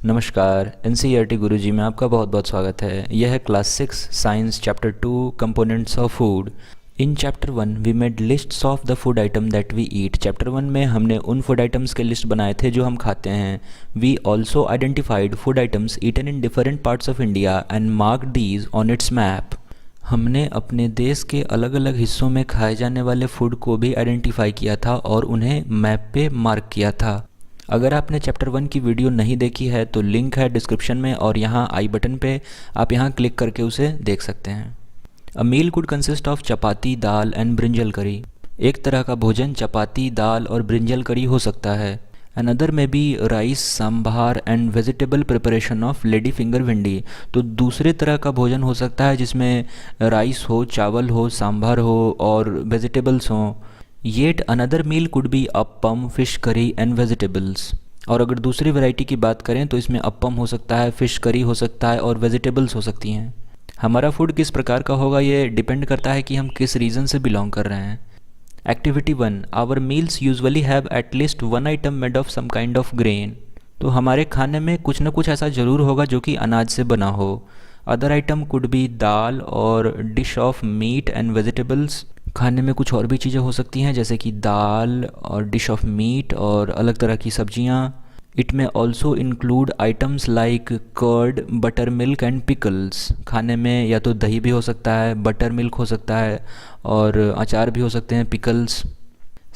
नमस्कार। एनसीईआरटी गुरुजी में आपका बहुत बहुत स्वागत है। यह है class 6 science chapter 2 components of food. In chapter 1 we made lists of the food item that we eat. Chapter 1 में हमने उन फूड आइटम्स के लिस्ट बनाए थे जो हम खाते हैं। We also identified food items eaten in different parts of India and marked these on its map. हमने अपने देश के अलग अलग हिस्सों में खाए जाने वाले फूड को भी आइडेंटिफाई किया था और उन्हें मैप पे मार्क किया था। अगर आपने चैप्टर 1 की वीडियो नहीं देखी है तो लिंक है डिस्क्रिप्शन में और यहाँ आई बटन पे आप यहाँ क्लिक करके उसे देख सकते हैं। A meal could consist of chapati, dal and brinjal curry. एक तरह का भोजन चपाती, दाल और ब्रिंजल करी हो सकता है। Another may be rice, sambar and vegetable preparation of lady finger bhindi. तो दूसरे तरह का भोजन हो सकता है जिसमें राइस हो, चावल हो, सांभर हो और वेजिटेबल्स हों। Yet another meal could be appam, fish curry and vegetables. और अगर दूसरी वैरायटी की बात करें तो इसमें अप्पम हो सकता है, फिश करी हो सकता है और वेजिटेबल्स हो सकती हैं। हमारा फूड किस प्रकार का होगा ये डिपेंड करता है कि हम किस रीजन से बिलोंग कर रहे हैं। Activity 1, our meals usually have at least one item made of some kind of grain. तो हमारे खाने में कुछ न कुछ ऐसा ज़रूर होगा जो कि अनाज से बना हो। अदर आइटम कुड बी दाल और dish of meat and vegetables. खाने में कुछ और भी चीज़ें हो सकती हैं जैसे कि दाल और डिश ऑफ मीट और अलग तरह की सब्जियां। It may also include items like curd, buttermilk and pickles. खाने में या तो दही भी हो सकता है, बटर मिल्क हो सकता है और अचार भी हो सकते हैं, pickles.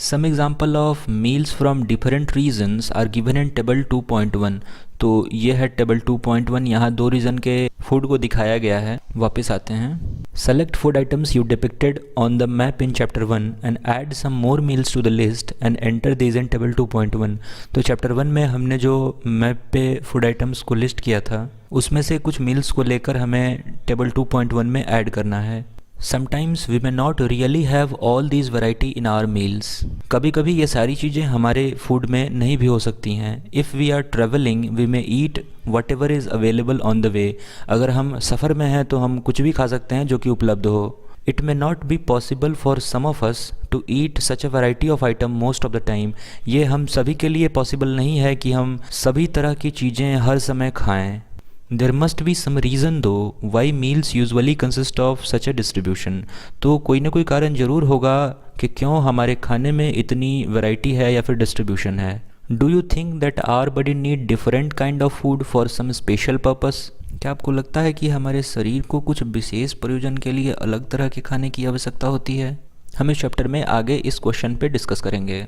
Some example of meals from different regions are given in table 2.1। तो ये है टेबल 2.1। यहाँ दो रीजन के फूड को दिखाया गया है। वापस आते हैं। Select food items you depicted on the map in chapter 1 and add some more meals to the list and enter these in table 2.1। तो चैप्टर 1 में हमने जो मैप पे फूड आइटम्स को लिस्ट किया था उसमें से कुछ मील्स को लेकर हमें टेबल 2.1 में ऐड करना है। Sometimes we may not really have all these variety in our meals। कभी कभी ये सारी चीज़ें हमारे फूड में नहीं भी हो सकती हैं। If we are traveling we may eat whatever is available on the way। अगर हम सफ़र में हैं तो हम कुछ भी खा सकते हैं जो कि उपलब्ध हो। It may not be possible for some of us to eat such a variety of item most of the time। ये हम सभी के लिए पॉसिबल नहीं है कि हम सभी तरह की चीज़ें हर समय खाएं। There must be some reason to why meals usually consist of such a distribution. तो कोई ना कोई कारण ज़रूर होगा कि क्यों हमारे खाने में इतनी वैरायटी है या फिर डिस्ट्रीब्यूशन है। Do you think that our body need different kind of food for some special purpose. क्या आपको लगता है कि हमारे शरीर को कुछ विशेष प्रयोजन के लिए अलग तरह के खाने की आवश्यकता होती है। हम इस चैप्टर में आगे इस क्वेश्चन पे डिस्कस करेंगे।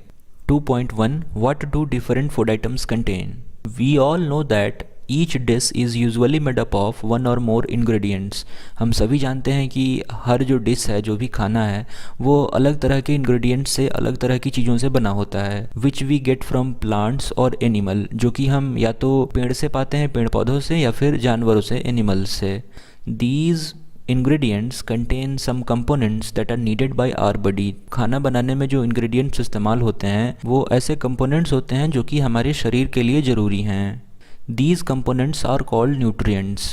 2.1 what do different food items contain. We all know that each dish is usually made up of one or more ingredients. हम सभी जानते हैं कि हर जो डिश है, जो भी खाना है, वो अलग तरह के इंग्रेडिएंट्स से, अलग तरह की चीज़ों से बना होता है। Which we get from plants और एनिमल, जो कि हम या तो पेड़ से पाते हैं, पेड़ पौधों से, या फिर जानवरों से, एनिमल्स से। These ingredients contain some components that are needed by our body. खाना बनाने में जो इंग्रेडिएंट्स इस्तेमाल होते हैं वो ऐसे कंपोनेंट्स होते हैं जो कि हमारे शरीर के लिए ज़रूरी हैं। These components are called nutrients।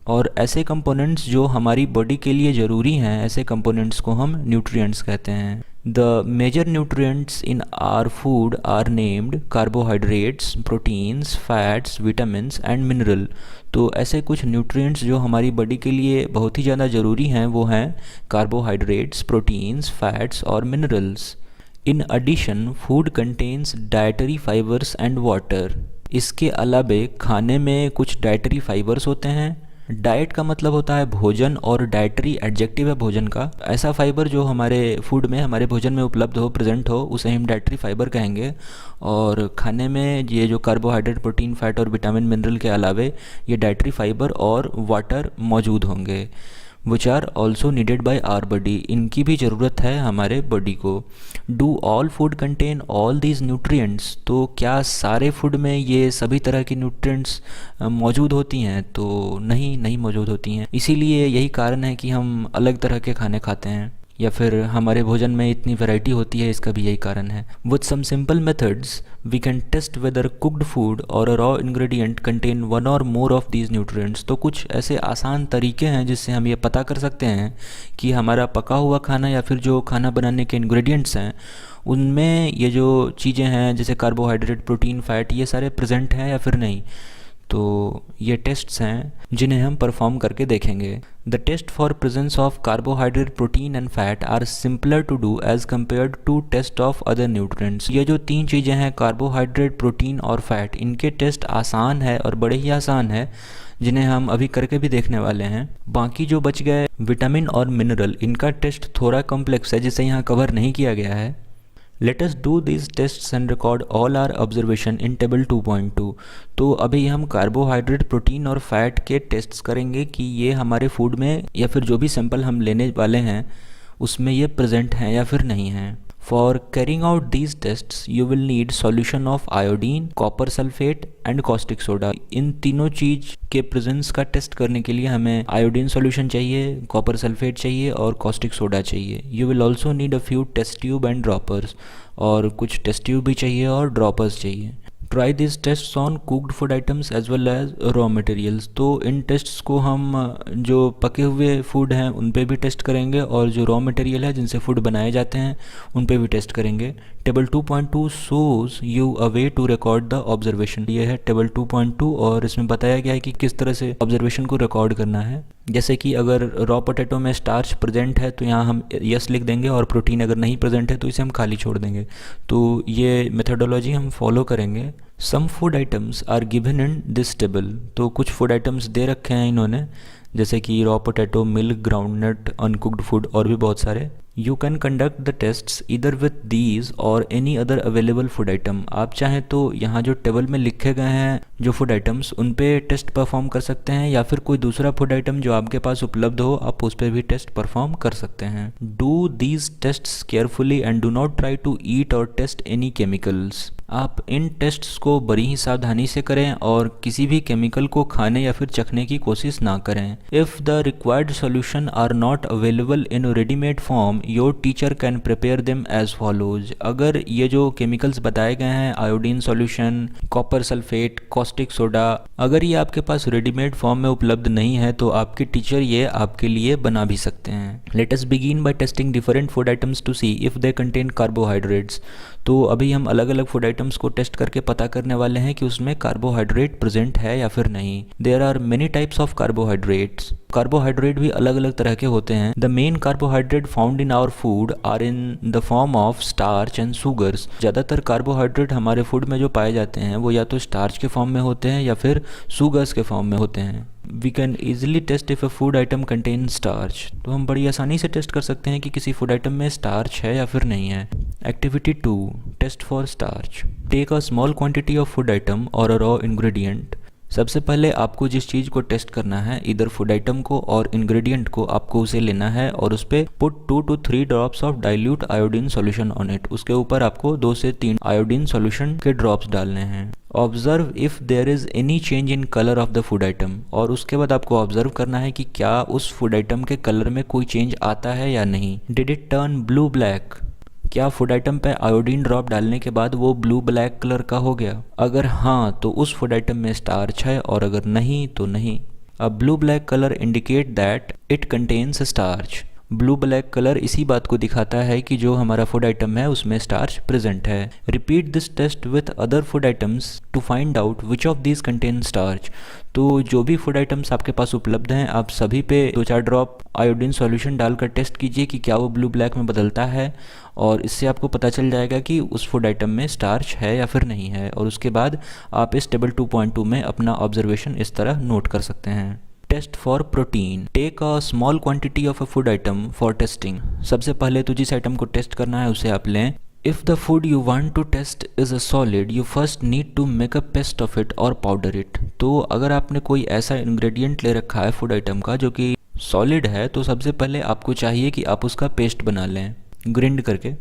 और ऐसे कंपोनेंट्स जो हमारी बॉडी के लिए ज़रूरी हैं, ऐसे कंपोनेंट्स को हम न्यूट्रिएंट्स कहते हैं। The major nutrients in our food are named carbohydrates, proteins, fats, vitamins and mineral. तो ऐसे कुछ न्यूट्रिएंट्स जो हमारी बॉडी के लिए बहुत ही ज़्यादा ज़रूरी हैं वो हैं कार्बोहाइड्रेट्स, प्रोटीन्स, फैट्स और minerals. In addition food contains dietary fibres and water. इसके अलावे खाने में कुछ डाइटरी फाइबर्स होते हैं। डाइट का मतलब होता है भोजन और डाइटरी एडजेक्टिव है भोजन का। ऐसा फाइबर जो हमारे फूड में, हमारे भोजन में उपलब्ध हो, प्रेजेंट हो, उसे हम डाइटरी फाइबर कहेंगे। और खाने में ये जो कार्बोहाइड्रेट, प्रोटीन, फैट और विटामिन मिनरल के अलावे ये डाइटरी फाइबर और वाटर मौजूद होंगे। Which are also needed by our body. इनकी भी ज़रूरत है हमारे बॉडी को। Do all food contain all these nutrients. तो क्या सारे फूड में ये सभी तरह की न्यूट्रिएंट्स मौजूद होती हैं। तो नहीं मौजूद होती हैं। इसीलिए यही कारण है कि हम अलग तरह के खाने खाते हैं या फिर हमारे भोजन में इतनी वैरायटी होती है, इसका भी यही कारण है। With some simple methods we can test whether cooked food or raw ingredient contain one or more of these nutrients. तो कुछ ऐसे आसान तरीके हैं जिससे हम ये पता कर सकते हैं कि हमारा पका हुआ खाना या फिर जो खाना बनाने के इंग्रेडिएंट्स हैं उनमें ये जो चीज़ें हैं जैसे कार्बोहाइड्रेट, प्रोटीन, फैट, ये सारे प्रेजेंट हैं या फिर नहीं। तो ये टेस्ट्स हैं जिन्हें हम परफॉर्म करके देखेंगे। The test for presence of carbohydrate, protein and fat are simpler to do as compared to test of other nutrients. ये जो 3 चीज़ें हैं, कार्बोहाइड्रेट, प्रोटीन और फैट, इनके टेस्ट आसान है और बड़े ही आसान है, जिन्हें हम अभी करके भी देखने वाले हैं। बाकी जो बच गए विटामिन और मिनरल, इनका टेस्ट थोड़ा कॉम्प्लेक्स है जिसे यहाँ कवर नहीं किया गया है। Let us do these tests and record all our observation in table 2.2। तो अभी हम कार्बोहाइड्रेट, प्रोटीन और फैट के टेस्ट्स करेंगे कि ये हमारे फूड में या फिर जो भी सैंपल हम लेने वाले हैं उसमें ये प्रेजेंट हैं या फिर नहीं हैं। For carrying out these tests, you will need solution of iodine, copper sulfate and caustic soda। इन तीनों चीज़ के प्रेजेंस का टेस्ट करने के लिए हमें आयोडीन सॉल्यूशन चाहिए, कॉपर सल्फेट चाहिए और कॉस्टिक सोडा चाहिए। You will also need a few test tube and droppers। और कुछ टेस्ट ट्यूब भी चाहिए और ड्रॉपर्स चाहिए। Try this test on cooked food items as well as raw materials. तो इन टेस्ट्स को हम जो पके हुए फूड हैं उन पे भी टेस्ट करेंगे और जो रॉ मटेरियल है जिनसे फूड बनाए जाते हैं उन पे भी टेस्ट करेंगे। Table 2.2 shows you a way to record the observation. ये है टेबल 2.2 और इसमें बताया गया है कि किस तरह से ऑब्जर्वेशन को रिकॉर्ड करना है। जैसे कि अगर रॉ पोटैटो में स्टार्च प्रेजेंट है तो यहाँ हम यस लिख देंगे और प्रोटीन अगर नहीं प्रेजेंट है तो इसे हम खाली छोड़ देंगे। तो ये मेथडोलॉजी हम फॉलो करेंगे। Some food items are given in this table. तो कुछ फूड आइटम्स दे रखे हैं इन्होंने, जैसे कि raw potato, milk, groundnut, uncooked food और भी बहुत सारे। You can conduct the tests either with these or any other available food item. आप चाहें तो यहाँ जो टेबल में लिखे गए हैं जो फूड आइटम्स उन पे टेस्ट परफॉर्म कर सकते हैं, या फिर कोई दूसरा फूड आइटम जो आपके पास उपलब्ध हो आप उस पर भी टेस्ट परफॉर्म कर सकते हैं। Do these tests carefully and do not try to eat or taste any chemicals. आप इन टेस्ट्स को बड़ी ही सावधानी से करें और किसी भी केमिकल को खाने या फिर चखने की कोशिश ना करें। If the required solution are not available in readymade form, your teacher can prepare them as follows. अगर ये जो केमिकल्स बताए गए हैं, iodine solution, copper sulphate, caustic soda, अगर ये आपके पास रेडीमेड फॉर्म में उपलब्ध नहीं है तो आपके टीचर ये आपके लिए बना भी सकते हैं। Let us begin by testing different food items to see if they contain carbohydrates. तो अभी हम अलग अलग फूड आइटम्स को टेस्ट करके पता करने वाले हैं कि उसमें कार्बोहाइड्रेट प्रेजेंट है या फिर नहीं। There are many types of carbohydrates. Carbohydrate भी अलग अलग तरह के होते हैं। The main carbohydrate found in our food are in the form of starch and sugars. ज़्यादातर कार्बोहाइड्रेट हमारे फूड में जो पाए जाते हैं वो या तो स्टार्च के फॉर्म में होते हैं या फिर शुगर्स के फॉर्म में होते हैं। We can easily test if a food item contain starch. तो हम बड़ी आसानी से टेस्ट कर सकते हैं कि किसी फूड आइटम में स्टार्च है या फिर नहीं है। Activity 2, test for starch. Take a small quantity of food item or a raw ingredient. सबसे पहले आपको जिस चीज़ को टेस्ट करना है, इधर फूड आइटम को और इंग्रेडिएंट को, आपको उसे लेना है और उस पर put 2 to 3 drops of dilute iodine solution on it. उसके ऊपर आपको 2 से 3 आयोडीन सॉल्यूशन के ड्रॉप्स डालने हैं। Observe if there is any change in colour of the food item. और उसके बाद आपको ऑब्जर्व करना है कि क्या उस फूड आइटम के कलर में कोई चेंज आता है या नहीं। Did it turn blue black. क्या फूड आइटम पे आयोडीन ड्रॉप डालने के बाद वो ब्लू ब्लैक कलर का हो गया? अगर हाँ तो उस फूड आइटम में स्टार्च है और अगर नहीं तो नहीं। A blue black colour indicate that it contains starch. Blue black colour इसी बात को दिखाता है कि जो हमारा फूड आइटम है उसमें स्टार्च प्रेजेंट है। Repeat this test with other food items to find out which of these contain starch. तो जो भी फूड आइटम्स आपके पास उपलब्ध हैं आप सभी पे 2-4 ड्रॉप आयोडीन सॉल्यूशन डालकर टेस्ट कीजिए कि क्या वो ब्लू ब्लैक में बदलता है, और इससे आपको पता चल जाएगा कि उस फूड आइटम में स्टार्च है या फिर नहीं है। और उसके बाद आप इस टेबल 2.2 में अपना ऑब्जर्वेशन इस तरह नोट कर सकते हैं। Test for protein. Take a small quantity of a food item for testing. सबसे पहले तो जिस आइटम को टेस्ट करना है उसे आप लें। If the food you want to test is a solid, you first need to make a paste of it or powder it। तो अगर आपने कोई ऐसा इंग्रेडिएंट ले रखा है फूड आइटम का जो कि सॉलिड है, तो सबसे पहले आपको चाहिए कि आप उसका पेस्ट बना लें ग्रिंड करके।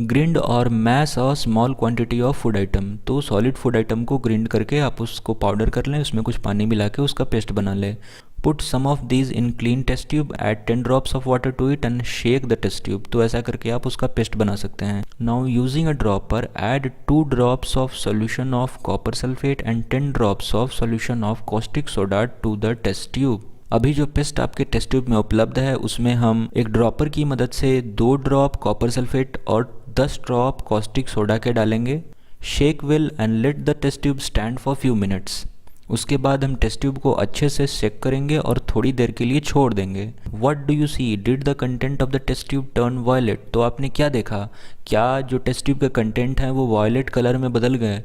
ग्रिंड और mash a small quantity of food item. तो सॉलिड फूड आइटम को ग्रिंड करके आप उसको पाउडर कर लें, उसमें कुछ पानी मिला के उसका पेस्ट बना लें। Put some of these in clean test tube, add 10 drops of water to it and shake the test tube. तो ऐसा करके आप उसका पेस्ट बना सकते हैं। Now using a dropper, add 2 drops of solution of copper sulphate and 10 drops of solution of caustic soda to the test tube. अभी जो पेस्ट आपके टेस्ट ट्यूब में उपलब्ध है उसमें हम एक ड्रॉपर की मदद से 2 ड्रॉप कॉपर सल्फेट और 10 ड्रॉप कॉस्टिक सोडा के डालेंगे। Shake well and let the test tube stand for few minutes. उसके बाद हम टेस्ट ट्यूब को अच्छे से चेक करेंगे और थोड़ी देर के लिए छोड़ देंगे। What do you see, did the content of the test tube turn violet? तो आपने क्या देखा, क्या जो टेस्ट ट्यूब के कंटेंट हैं वो वायलेट कलर में बदल गए?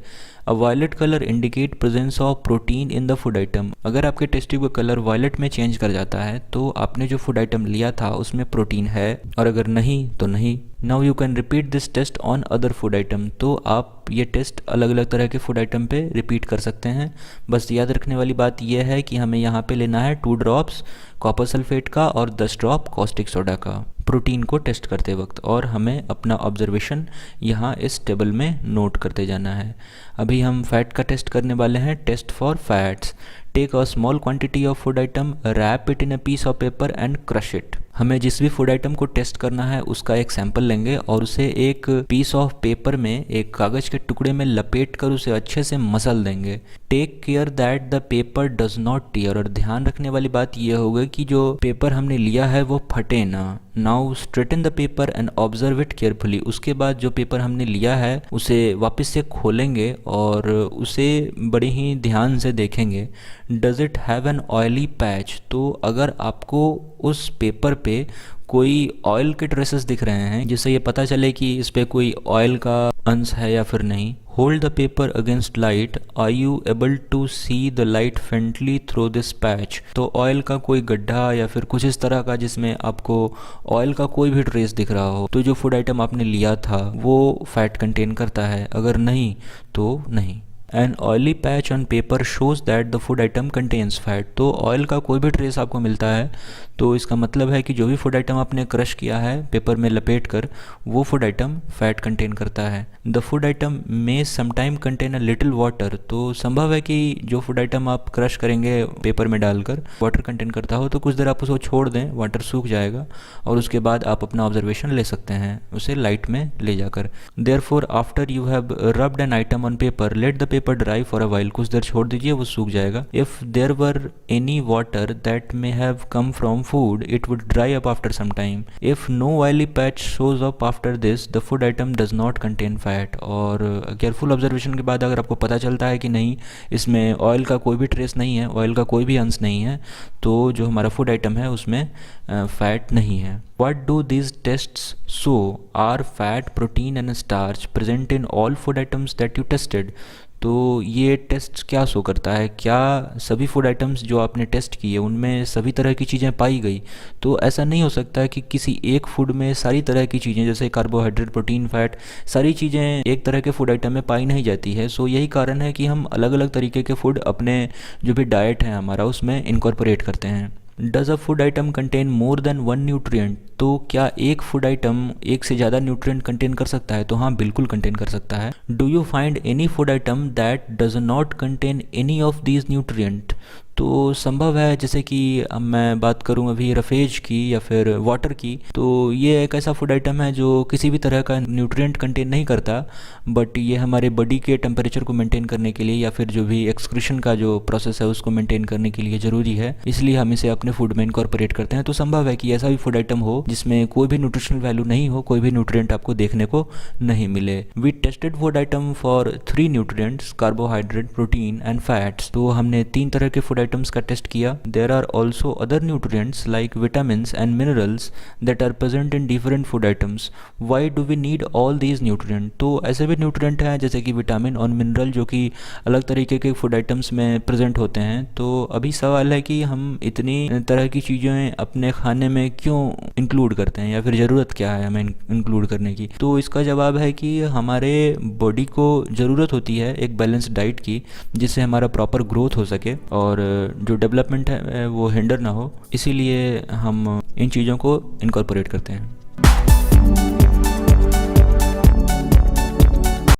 A violet colour indicate presence of protein in the food item. अगर आपके टेस्ट ट्यूब का कलर वायलेट में चेंज कर जाता है तो आपने जो फूड आइटम लिया था उसमें प्रोटीन है, और अगर नहीं तो नहीं। Now you can repeat this test on other food item. तो आप ये टेस्ट अलग अलग तरह के फूड आइटम पे रिपीट कर सकते हैं। बस याद रखने वाली बात यह है कि हमें यहाँ पे लेना है 2 ड्रॉप्स कॉपर सल्फेट का और 10 ड्रॉप कॉस्टिक सोडा का प्रोटीन को टेस्ट करते वक्त, और हमें अपना ऑब्जर्वेशन यहाँ इस टेबल में नोट करते जाना है। अभी हम फैट का टेस्ट करने वाले हैं। Test for fats. Take a small quantity of food item, wrap it in a piece of paper and crush it. हमें जिस भी फूड आइटम को टेस्ट करना है उसका एक सैंपल लेंगे और उसे एक पीस ऑफ पेपर में, एक कागज़ के टुकड़े में लपेट कर उसे अच्छे से मसल देंगे। Take care that the paper does not tear. और ध्यान रखने वाली बात यह होगी कि जो पेपर हमने लिया है वो फटे ना। Now straighten the paper and observe it carefully. उसके बाद जो पेपर हमने लिया है उसे वापस से खोलेंगे और उसे बड़े ही ध्यान से देखेंगे। Does it have an oily patch? तो अगर आपको उस पेपर पे कोई ऑयल के ट्रेसेस दिख रहे हैं जिससे ये पता चले कि इस पे कोई ऑयल का अंश है या फिर नहीं। Hold the paper against light, are you able to see the light faintly through this patch? तो ऑयल का कोई गड्ढा या फिर कुछ इस तरह का जिसमें आपको ऑयल का कोई भी ट्रेस दिख रहा हो तो जो फूड आइटम आपने लिया था वो फैट कंटेन करता है, अगर नहीं तो नहीं। An oily patch on paper shows that the food item contains fat. तो ऑयल का कोई भी ट्रेस आपको मिलता है तो इसका मतलब है कि जो भी फूड आइटम आपने क्रश किया है पेपर में लपेट कर, वो फूड आइटम फैट कंटेन करता है। The food item may sometime contain a little water. तो संभव है कि जो फूड आइटम आप क्रश करेंगे पेपर में डालकर वाटर कंटेन करता हो, तो कुछ देर आप उसको छोड़ दें, वाटर सूख जाएगा और उसके बाद आप अपना ऑब्जर्वेशन ले सकते हैं उसे लाइट में ले जाकर। Therefore after you have rubbed an item on paper, let the paper dry for a while. कुछ देर छोड़ दीजिए, वो सूख जाएगा। If there were any water that may have come from food, it would dry up after some time. If no oily patch shows up after this, the food item does not contain fat. और careful observation के बाद अगर आपको पता चलता है कि नहीं इसमें ऑयल का कोई भी ट्रेस नहीं है, ऑयल का कोई भी अंश नहीं है, तो जो हमारा फूड आइटम है उसमें फैट नहीं है। What do these tests show? Are fat, protein and starch present in all food items that you tested? तो ये टेस्ट क्या शो करता है, क्या सभी फूड आइटम्स जो आपने टेस्ट किए उनमें सभी तरह की चीज़ें पाई गई? तो ऐसा नहीं हो सकता है कि किसी एक फूड में सारी तरह की चीज़ें जैसे कार्बोहाइड्रेट, प्रोटीन, फैट, सारी चीज़ें एक तरह के फूड आइटम में पाई नहीं जाती है। सो यही कारण है कि हम अलग अलग तरीके के फूड अपने जो भी डाइट है हमारा उसमें इनकॉर्पोरेट करते हैं। Does a food item contain more than 1 nutrient? तो क्या एक फूड आइटम एक से ज़्यादा न्यूट्रिएंट कंटेन कर सकता है? तो हाँ, बिल्कुल कंटेन कर सकता है। Do you find any food item that does not contain any of these nutrient? तो संभव है, जैसे कि अब मैं बात करूं अभी रफेज की या फिर वाटर की, तो ये एक ऐसा फूड आइटम है जो किसी भी तरह का न्यूट्रिएंट कंटेन नहीं करता, बट ये हमारे बॉडी के टेम्परेचर को मेंटेन करने के लिए या फिर जो भी एक्सक्रीशन का जो प्रोसेस है उसको मेंटेन करने के लिए ज़रूरी है, इसलिए हम इसे अपने फूड में इनकॉर्पोरेट करते हैं। तो संभव है कि ऐसा भी फूड आइटम हो जिसमें कोई भी न्यूट्रिशनल वैल्यू नहीं हो, कोई भी न्यूट्रिएंट आपको देखने को नहीं मिले। We tested food item for 3 nutrients, carbohydrate, protein and fats. तो हमने 3 तरह के फूड आइटम्स का टेस्ट किया। There are also other nutrients like vitamins and minerals that are present in different food items. Why do we need all these nutrient? तो ऐसे भी nutrient हैं जैसे कि विटामिन और मिनरल जो कि अलग तरीके के फूड आइटम्स में प्रेजेंट होते हैं। तो अभी सवाल है कि हम इतनी तरह की चीज़ें अपने खाने में क्यों इंक्लूड करते हैं या फिर ज़रूरत क्या है हमें इंक्लूड करने की? तो इसका जवाब है कि हमारे बॉडी को ज़रूरत होती है एक बैलेंस डाइट की, जिससे हमारा प्रॉपर ग्रोथ हो सके और जो डेवलपमेंट है वो हिंडर ना हो, इसीलिए हम इन चीज़ों को इनकॉर्पोरेट करते हैं।